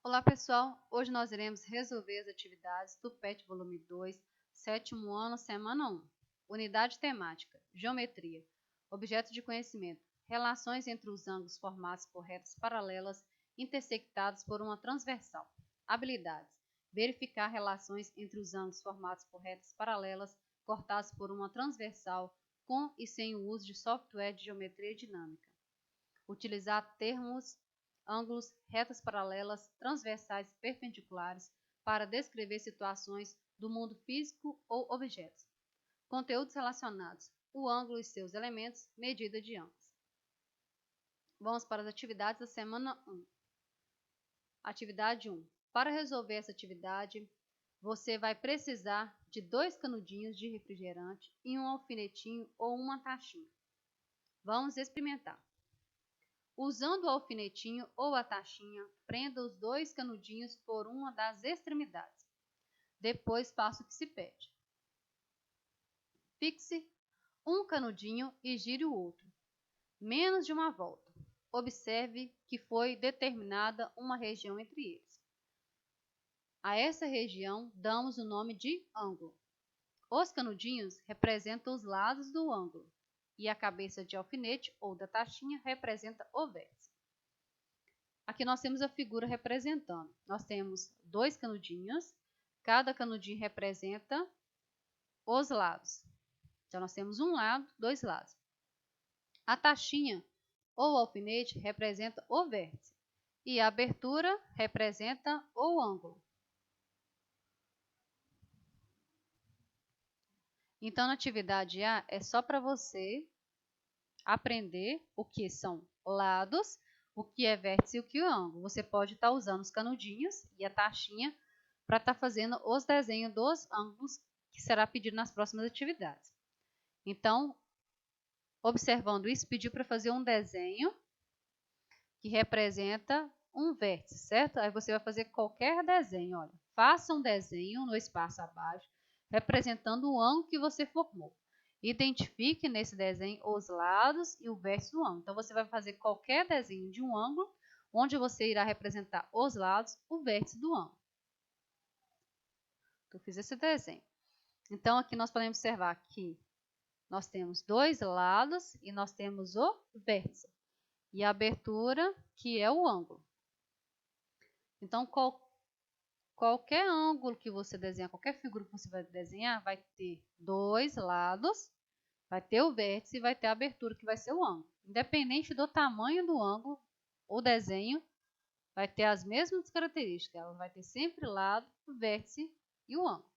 Olá pessoal, hoje nós iremos resolver as atividades do PET volume 2, sétimo ano, semana 1. Unidade temática, geometria, objeto de conhecimento, relações entre os ângulos formados por retas paralelas intersectados por uma transversal. Habilidades, verificar relações entre os ângulos formados por retas paralelas cortados por uma transversal com e sem o uso de software de geometria dinâmica. Utilizar termos ângulos, retas paralelas, transversais e perpendiculares para descrever situações do mundo físico ou objetos. Conteúdos relacionados: o ângulo e seus elementos, medida de ângulos. Vamos para as atividades da semana 1. Atividade 1. Para resolver essa atividade, você vai precisar de 2 canudinhos de refrigerante e um alfinetinho ou uma tachinha. Vamos experimentar. Usando o alfinetinho ou a tachinha, prenda os 2 canudinhos por uma das extremidades. Depois faça o que se pede. Fixe um canudinho e gire o outro, menos de uma volta. Observe que foi determinada uma região entre eles. A essa região damos o nome de ângulo. Os canudinhos representam os lados do ângulo e a cabeça de alfinete ou da tachinha representa o vértice. Aqui nós temos a figura representando. Nós temos 2 canudinhos, cada canudinho representa os lados. Então, nós temos um lado, 2 lados. A tachinha ou alfinete representa o vértice e a abertura representa o ângulo. Então, na atividade A, é só para você aprender o que são lados, o que é vértice e o que é ângulo. Você pode estar usando os canudinhos e a tachinha para estar fazendo os desenhos dos ângulos que será pedido nas próximas atividades. Então, observando isso, pediu para fazer um desenho que representa um vértice, certo? Aí você vai fazer qualquer desenho, olha. Faça um desenho no espaço abaixo, representando o ângulo que você formou. Identifique nesse desenho os lados e o vértice do ângulo. Então, você vai fazer qualquer desenho de um ângulo, onde você irá representar os lados, o vértice do ângulo. Eu fiz esse desenho. Então, aqui nós podemos observar que nós temos 2 lados e nós temos o vértice. E a abertura, que é o ângulo. Então, qualquer ângulo que você desenhar, qualquer figura que você vai desenhar, vai ter 2 lados, vai ter o vértice e vai ter a abertura, que vai ser o ângulo. Independente do tamanho do ângulo, o desenho vai ter as mesmas características. Ela vai ter sempre lado, o vértice e o ângulo.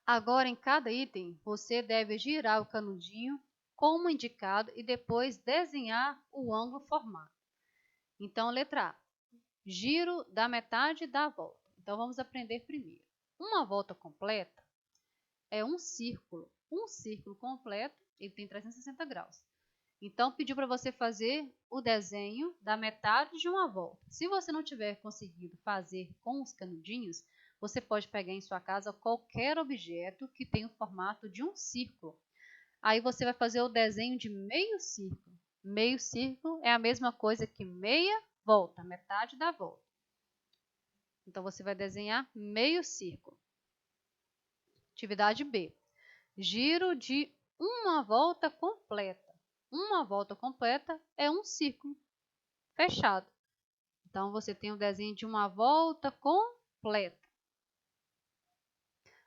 Agora, em cada item, você deve girar o canudinho como indicado e depois desenhar o ângulo formado. Então, letra A. Giro da metade da volta. Então, vamos aprender primeiro. Uma volta completa é um círculo. Um círculo completo, ele tem 360 graus. Então, pediu para você fazer o desenho da metade de uma volta. Se você não tiver conseguido fazer com os canudinhos, você pode pegar em sua casa qualquer objeto que tenha o formato de um círculo. Aí você vai fazer o desenho de meio círculo. Meio círculo é a mesma coisa que meia volta, metade da volta. Então, você vai desenhar meio círculo. Atividade B. Giro de uma volta completa. Uma volta completa é um círculo fechado. Então, você tem o desenho de uma volta completa.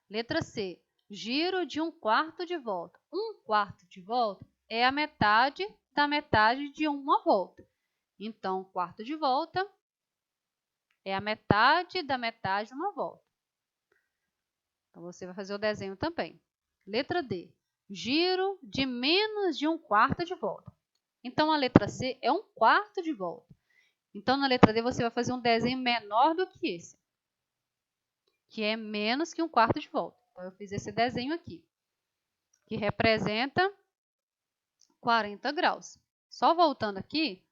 Letra C. Giro de um quarto de volta. Um quarto de volta é a metade da metade de uma volta. Então, quarto de volta é a metade da metade de uma volta. Então, você vai fazer o desenho também. Letra D. Giro de menos de um quarto de volta. Então, a letra C é um quarto de volta. Então, na letra D, você vai fazer um desenho menor do que esse, que é menos que um quarto de volta. Então, eu fiz esse desenho aqui, que representa 40 graus. Só voltando aqui,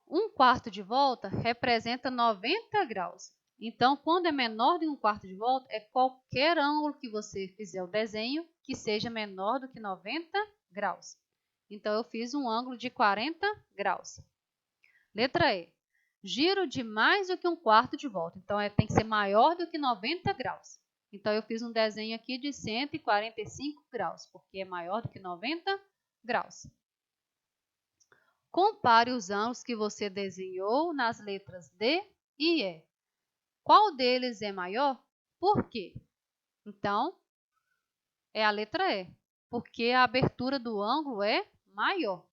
um quarto de volta representa 90 graus. Então, quando é menor de um quarto de volta, é qualquer ângulo que você fizer o desenho que seja menor do que 90 graus. Então, eu fiz um ângulo de 40 graus. Letra E. Giro de mais do que 1/4 de volta. Então, tem que ser maior do que 90 graus. Então, eu fiz um desenho aqui de 145 graus, porque é maior do que 90 graus. Compare os ângulos que você desenhou nas letras D e E. Qual deles é maior? Por quê? Então, é a letra E, porque a abertura do ângulo é maior.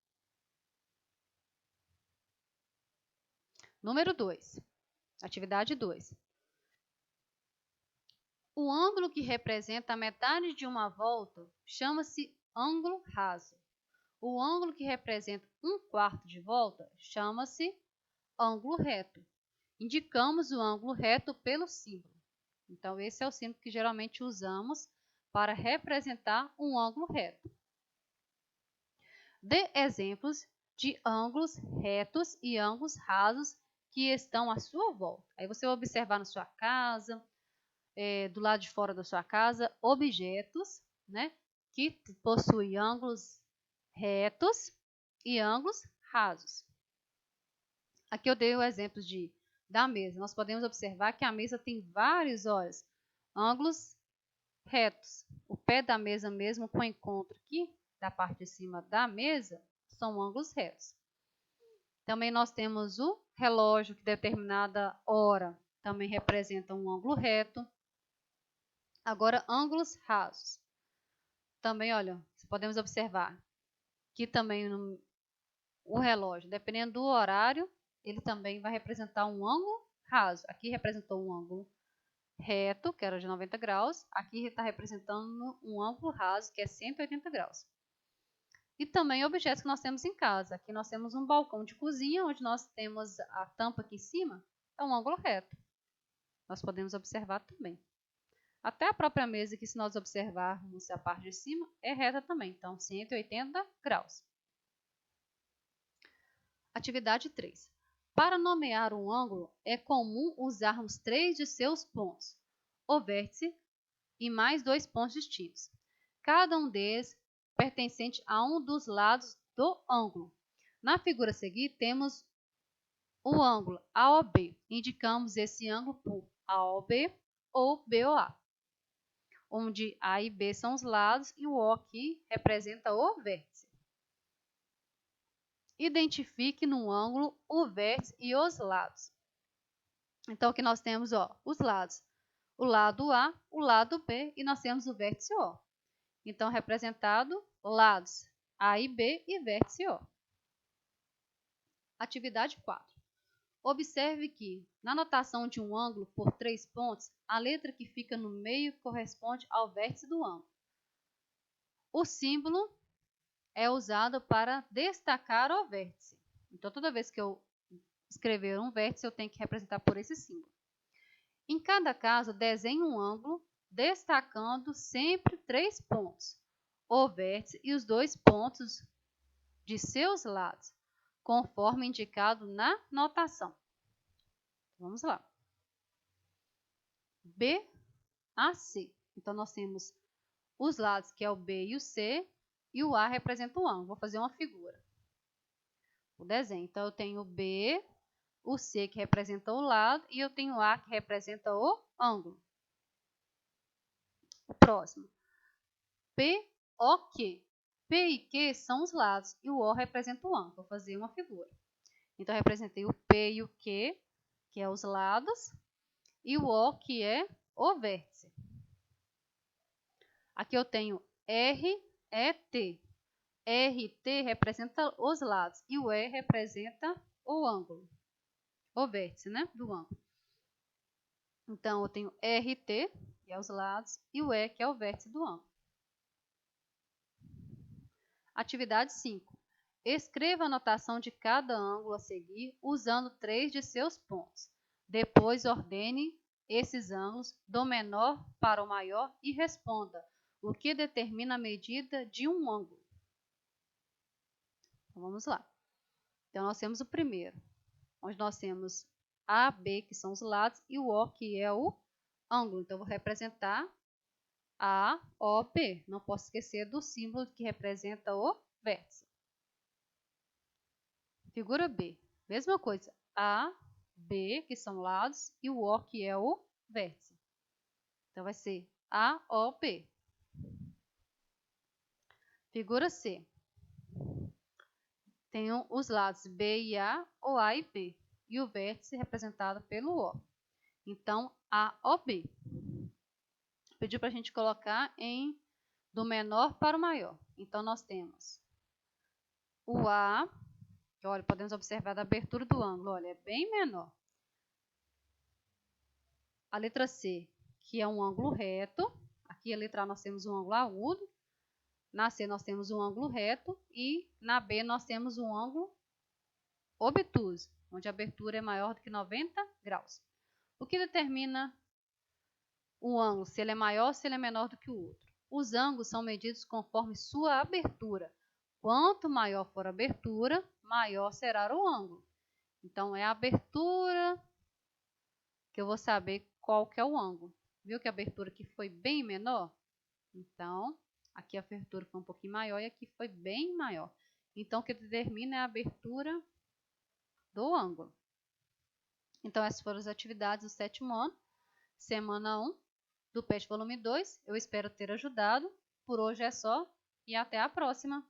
Número 2. Atividade 2. O ângulo que representa a metade de uma volta chama-se ângulo raso. O ângulo que representa 1/4 de volta chama-se ângulo reto. Indicamos o ângulo reto pelo símbolo. Então, esse é o símbolo que geralmente usamos para representar um ângulo reto. Dê exemplos de ângulos retos e ângulos rasos que estão à sua volta. Aí você vai observar na sua casa, do lado de fora da sua casa, objetos, né, que possuem ângulos retos e ângulos rasos. Aqui eu dei o exemplo da mesa. Nós podemos observar que a mesa tem vários, olha, ângulos retos. O pé da mesa mesmo com o encontro aqui da parte de cima da mesa são ângulos retos. Também nós temos o relógio que determinada hora também representa um ângulo reto. Agora, ângulos rasos. Também, olha, podemos observar que também o relógio, dependendo do horário, ele também vai representar um ângulo raso. Aqui representou um ângulo reto, que era de 90 graus. Aqui está representando um ângulo raso, que é 180 graus. E também objetos que nós temos em casa. Aqui nós temos um balcão de cozinha, onde nós temos a tampa aqui em cima, é um ângulo reto. Nós podemos observar também. Até a própria mesa aqui, se nós observarmos a parte de cima, é reta também. Então, 180 graus. Atividade 3. Para nomear um ângulo, é comum usarmos 3 de seus pontos, o vértice e mais 2 pontos distintos. Cada um deles pertencente a um dos lados do ângulo. Na figura a seguir, temos o ângulo AOB. Indicamos esse ângulo por AOB ou BOA, onde A e B são os lados e o O aqui representa o vértice. Identifique no ângulo o vértice e os lados. Então, aqui nós temos os lados. O lado A, o lado B e nós temos o vértice O. Então, representado lados A e B e vértice O. Atividade 4. Observe que, na notação de um ângulo por 3 pontos, a letra que fica no meio corresponde ao vértice do ângulo. O símbolo é usado para destacar o vértice. Então, toda vez que eu escrever um vértice, eu tenho que representar por esse símbolo. Em cada caso, desenhe um ângulo, destacando sempre 3 pontos, o vértice e os 2 pontos de seus lados, conforme indicado na notação. Vamos lá. B a C. Então, nós temos os lados, que é o B e o C, e o A representa o ângulo. Vou fazer uma figura. O desenho. Então, eu tenho o B, o C que representa o lado, e eu tenho o A que representa o ângulo. O próximo. P, O, Q. P e Q são os lados, e o O representa o ângulo. Vou fazer uma figura. Então, eu representei o P e o Q, que é os lados, e o O, que é o vértice. Aqui eu tenho R, E, T. R e T representa os lados, e o E representa o ângulo. O vértice, né, do ângulo. Então, eu tenho R e T, que é os lados, e o E, que é o vértice do ângulo. Atividade 5. Escreva a notação de cada ângulo a seguir, usando 3 de seus pontos. Depois, ordene esses ângulos do menor para o maior e responda o que determina a medida de um ângulo. Então, vamos lá. Então, nós temos o primeiro, onde nós temos A, B, que são os lados, e o O, que é o ângulo. Então, eu vou representar A, O, B. Não posso esquecer do símbolo que representa o vértice. Figura B. Mesma coisa. A, B, que são lados, e o O, que é o vértice. Então, vai ser A, O, B. Figura C. Tem os lados B e A, ou A e B. E o vértice representado pelo O. Então, A, O, B. Pediu para a gente colocar do menor para o maior. Então, nós temos o A, que, olha, podemos observar da abertura do ângulo, olha, é bem menor. A letra C, que é um ângulo reto. Aqui a letra A nós temos um ângulo agudo. Na C nós temos um ângulo reto. E na B nós temos um ângulo obtuso, onde a abertura é maior do que 90 graus. O que determina o ângulo, se ele é maior ou se ele é menor do que o outro? Os ângulos são medidos conforme sua abertura. Quanto maior for a abertura, maior será o ângulo. Então, é a abertura que eu vou saber qual que é o ângulo. Viu que a abertura aqui foi bem menor? Então, aqui a abertura foi um pouquinho maior e aqui foi bem maior. Então, o que determina é a abertura do ângulo. Então, essas foram as atividades do 7º ano, semana 1, do PET volume 2. Eu espero ter ajudado. Por hoje é só e até a próxima!